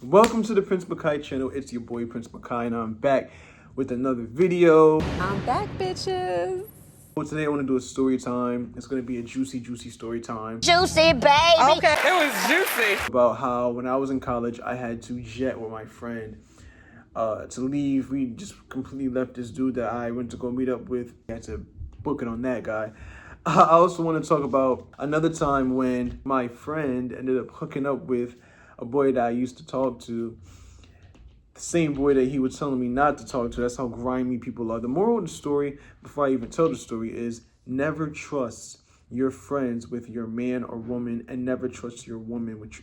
Welcome to the Prince Makai channel. It's your boy Prince Makai and I'm back with another video. I'm back, bitches. Today I want to do a story time. It's going to be a juicy story time. Juicy, baby. Okay. It was juicy. About how when I was in college, I had to jet with my friend to leave. We just completely left this dude that I went to go meet up with. I had to book it on that guy. I also want to talk about another time when my friend ended up hooking up with a boy that I used to talk to. The same boy that he was telling me not to talk to. That's how grimy people are. The moral of the story, before I even tell the story, is never trust your friends with your man or woman, and never trust your woman with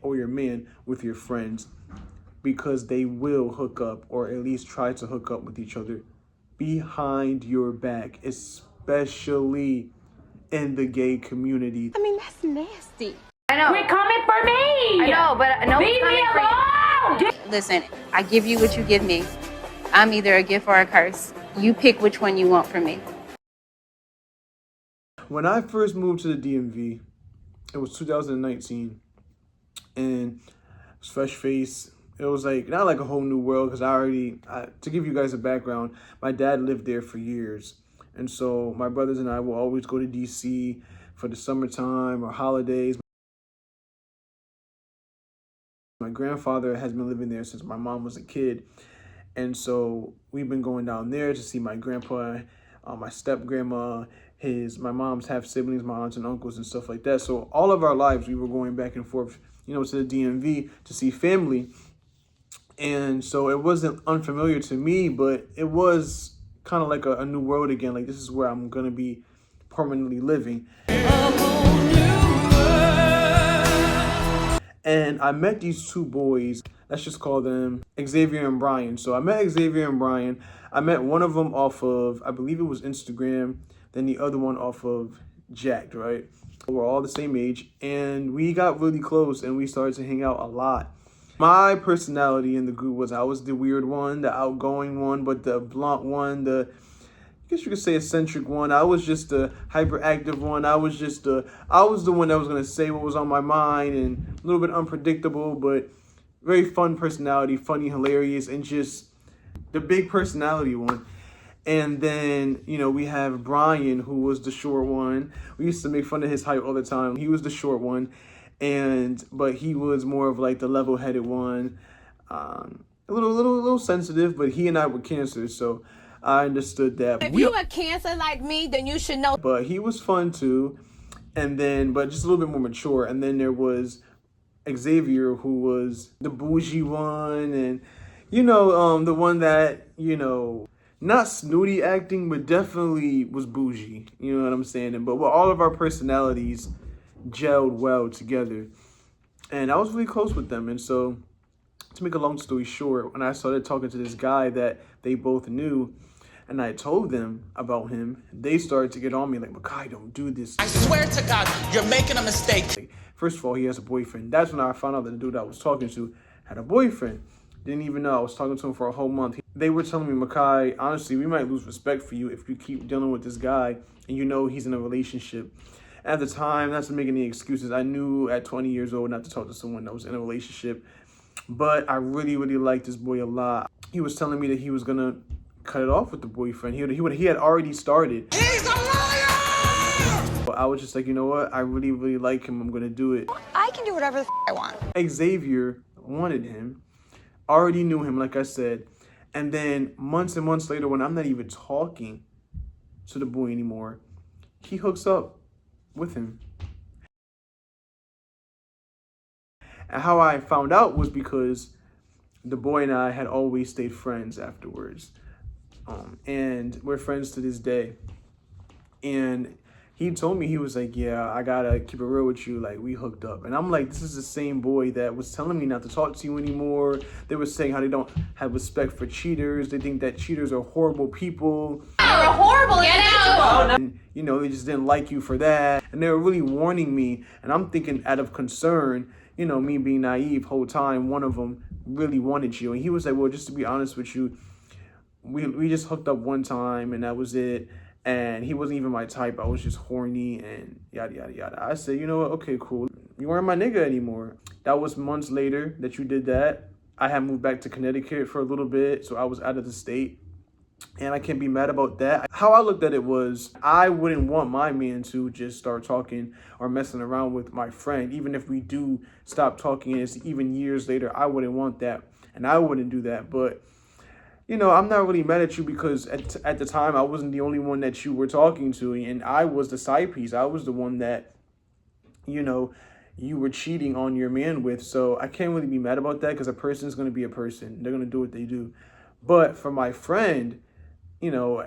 or your man with your friends, because they will hook up, or at least try to hook up with each other behind your back, especially in the gay community. I mean, that's nasty. I know. Quit coming for me! I know, but no one's Leave me coming for you. alone! Listen, I give you what you give me. I'm either a gift or a curse. You pick which one you want from me. When I first moved to the DMV, it was 2019, and it was fresh face. It was like, not like a whole new world, because to give you guys a background, my dad lived there for years. And so my brothers and I will always go to DC for the summertime or holidays. My grandfather has been living there since my mom was a kid. And so we've been going down there to see my grandpa, my step grandma, my mom's half siblings, my aunts and uncles and stuff like that. So all of our lives we were going back and forth, to the DMV to see family. And so it wasn't unfamiliar to me, but it was kind of like a new world again. Like, this is where I'm going to be permanently living. And I met these two boys. Let's just call them Xavier and Brian. So I met Xavier and Brian. I met one of them off of, I believe it was Instagram, then the other one off of Jack'd, right? We're all the same age, and we got really close, and we started to hang out a lot. My personality in the group I was the weird one, the outgoing one, but the blunt one, I guess you could say eccentric one. I was just the hyperactive one. I was the one that was going to say what was on my mind, and a little bit unpredictable, but very fun personality, funny, hilarious, and just the big personality one. And then, we have Brian, who was the short one. We used to make fun of his height all the time. He was the short one, but he was more of like the level-headed one. A little sensitive, but he and I were Cancer, so I understood that. If you a Cancer like me, then you should know. But he was fun too, but just a little bit more mature. And then there was Xavier, who was the bougie one, and the one that not snooty acting, but definitely was bougie. You know what I'm saying? But all of our personalities gelled well together, and I was really close with them. And so, to make a long story short, when I started talking to this guy that they both knew, and I told them about him, they started to get on me like, Makai, don't do this. I swear to God, you're making a mistake. First of all, he has a boyfriend. That's when I found out that the dude I was talking to had a boyfriend. Didn't even know. I was talking to him for a whole month. They were telling me, Makai, honestly, we might lose respect for you if you keep dealing with this guy and he's in a relationship. At the time, not to make any excuses, I knew at 20 years old not to talk to someone that was in a relationship. But I really liked this boy a lot. He was telling me that he was going to cut it off with the boyfriend. He had already started. He's a liar! But I was just like, you know what? I really like him. I'm going to do it. I can do whatever the I want. Xavier wanted him. Already knew him, like I said. And then months and months later, when I'm not even talking to the boy anymore, he hooks up with him. And how I found out was because the boy and I had always stayed friends afterwards. And we're friends to this day. And he told me, he was like, yeah, I gotta keep it real with you. Like, we hooked up. And I'm like, this is the same boy that was telling me not to talk to you anymore. They were saying how they don't have respect for cheaters. They think that cheaters are horrible people. You're a horrible individual. And, they just didn't like you for that. And they were really warning me. And I'm thinking, out of concern, me being naive whole time, one of them really wanted you. And he was like, well, just to be honest with you, we just hooked up one time and that was it. And he wasn't even my type. I was just horny and yada, yada, yada. I said, you know what? Okay, cool. you weren't my nigga anymore. That was months later that you did that. I had moved back to Connecticut for a little bit, so I was out of the state. And I can't be mad about that. How I looked at it was, I wouldn't want my man to just start talking or messing around with my friend. Even if we do stop talking and it's even years later, I wouldn't want that. And I wouldn't do that. But, you know, I'm not really mad at you because at the time, I wasn't the only one that you were talking to. And I was the side piece. I was the one that, you know, you were cheating on your man with. So I can't really be mad about that because a person is going to be a person. They're going to do what they do. But for my friend, you know,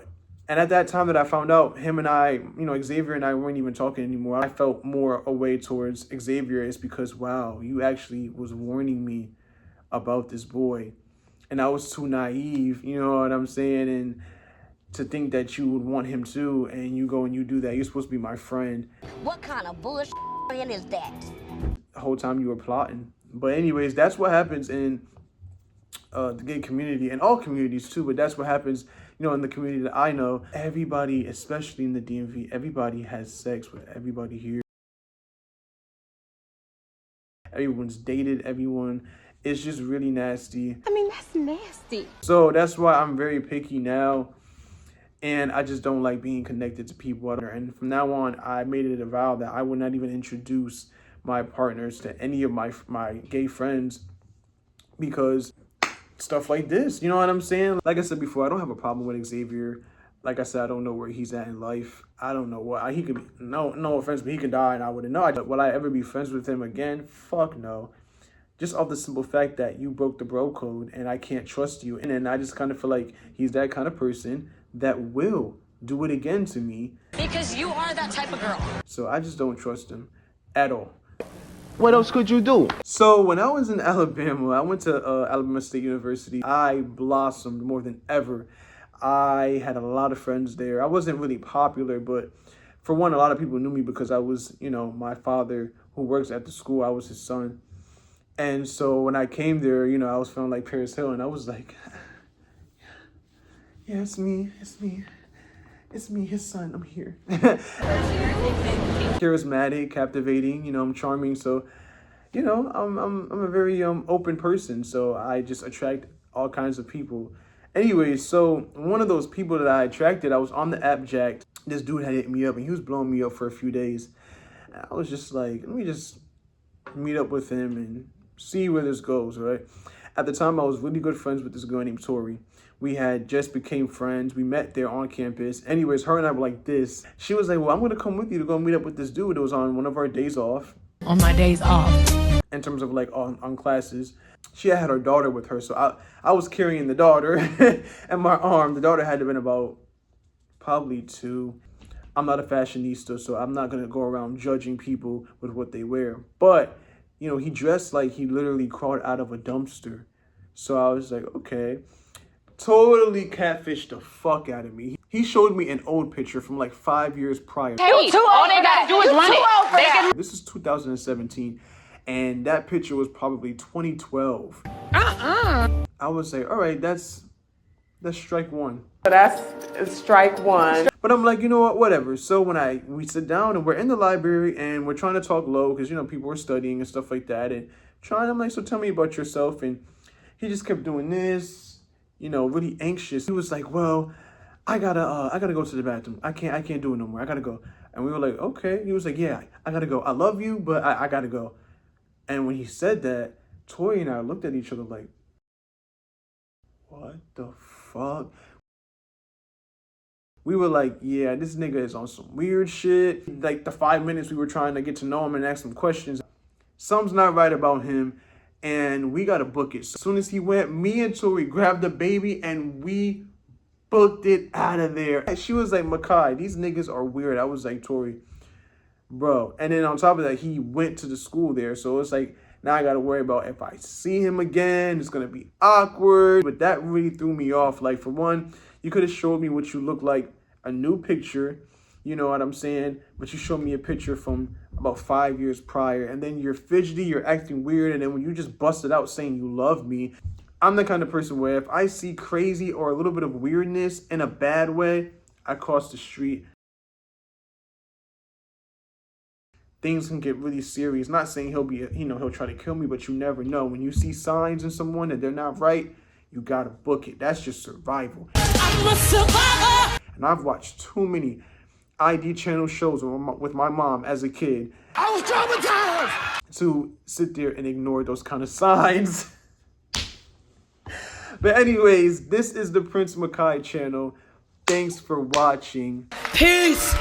and at that time that I found out, him and I, you know, Xavier and I weren't even talking anymore. I felt more away towards Xavier is because, wow, you actually was warning me about this boy. And I was too naive, you know what I'm saying? And to think that you would want him too, and you go and you do that. You're supposed to be my friend. What kind of bullshit is that? The whole time you were plotting. But anyways, that's what happens in the gay community and all communities too. But that's what happens, you know, in the community that I know. Everybody, especially in the DMV, everybody has sex with everybody here. Everyone's dated everyone. It's just really nasty. I mean, that's nasty. So that's why I'm very picky now. And I just don't like being connected to people. And from now on, I made it a vow that I would not even introduce my partners to any of my gay friends because stuff like this, you know what I'm saying? Like I said before, I don't have a problem with Xavier. Like I said, I don't know where he's at in life. I don't know what he could be. No offense, but he could die and I wouldn't know. Will I ever be friends with him again? Fuck no. Just off the simple fact that you broke the bro code and I can't trust you. And then I just kind of feel like he's that kind of person that will do it again to me. Because you are that type of girl. So I just don't trust him at all. What else could you do? So when I was in Alabama, I went to Alabama State University. I blossomed more than ever. I had a lot of friends there. I wasn't really popular, but for one, a lot of people knew me because I was, you know, my father who works at the school. I was his son. And so when I came there, you know, I was feeling like Paris Hill and I was like, yeah, it's me, his son, I'm here. Charismatic, captivating, you know, I'm charming. So, you know, I'm a very open person. So I just attract all kinds of people. Anyways, so one of those people that I attracted, I was on the app Jack'd. This dude had hit me up and he was blowing me up for a few days. And I was just like, let me just meet up with him and see where this goes, right? At the time, I was really good friends with this girl named Tori. We had just became friends. We met there on campus. Anyways, her and I were like this. She was like, well, I'm going to come with you to go meet up with this dude. It was on one of our days off. On my days off. In terms of like on classes. She had her daughter with her. So I was carrying the daughter in my arm. The daughter had to have been about probably 2. I'm not a fashionista, so I'm not going to go around judging people with what they wear. But, you know, he dressed like he literally crawled out of a dumpster. So I was like, okay. Totally catfished the fuck out of me. He showed me an old picture from like 5 years prior. Hey, all they gotta do is run it. This is 2017, and that picture was probably 2012. I would say, all right, that's strike one. That's strike one. But I'm like, you know what, whatever. So when we sit down and we're in the library and we're trying to talk low because, you know, people are studying and stuff like that. And I'm like, so tell me about yourself. And he just kept doing this, you know, really anxious. He was like, well, I gotta go to the bathroom. I can't do it no more. I gotta go. And we were like, okay. He was like, yeah, I gotta go. I love you, but I gotta go. And when he said that, Tori and I looked at each other like, what the fuck? We were like, yeah, this nigga is on some weird shit. Like the 5 minutes we were trying to get to know him and ask him questions, something's not right about him. And we got to book it. So as soon as he went, me and Tori grabbed the baby and we booked it out of there. And she was like, Makai, these niggas are weird. I was like, Tori, bro. And then on top of that, he went to the school there. So it's like, now I got to worry about if I see him again, it's going to be awkward. But that really threw me off. Like, for one, you could have showed me what you look like, a new picture, you know what I'm saying? But you showed me a picture from about 5 years prior. And then you're fidgety, you're acting weird. And then when you just busted out saying you love me, I'm the kind of person where if I see crazy or a little bit of weirdness in a bad way, I cross the street. things can get really serious. Not saying he'll try to kill me, but you never know. When you see signs in someone that they're not right, you gotta book it. That's just survival. I'm a survivor. And I've watched too many ID channel shows with my mom as a kid. I was traumatized. To sit there and ignore those kind of signs. But anyways, this is the Prince Makai channel. Thanks for watching. Peace.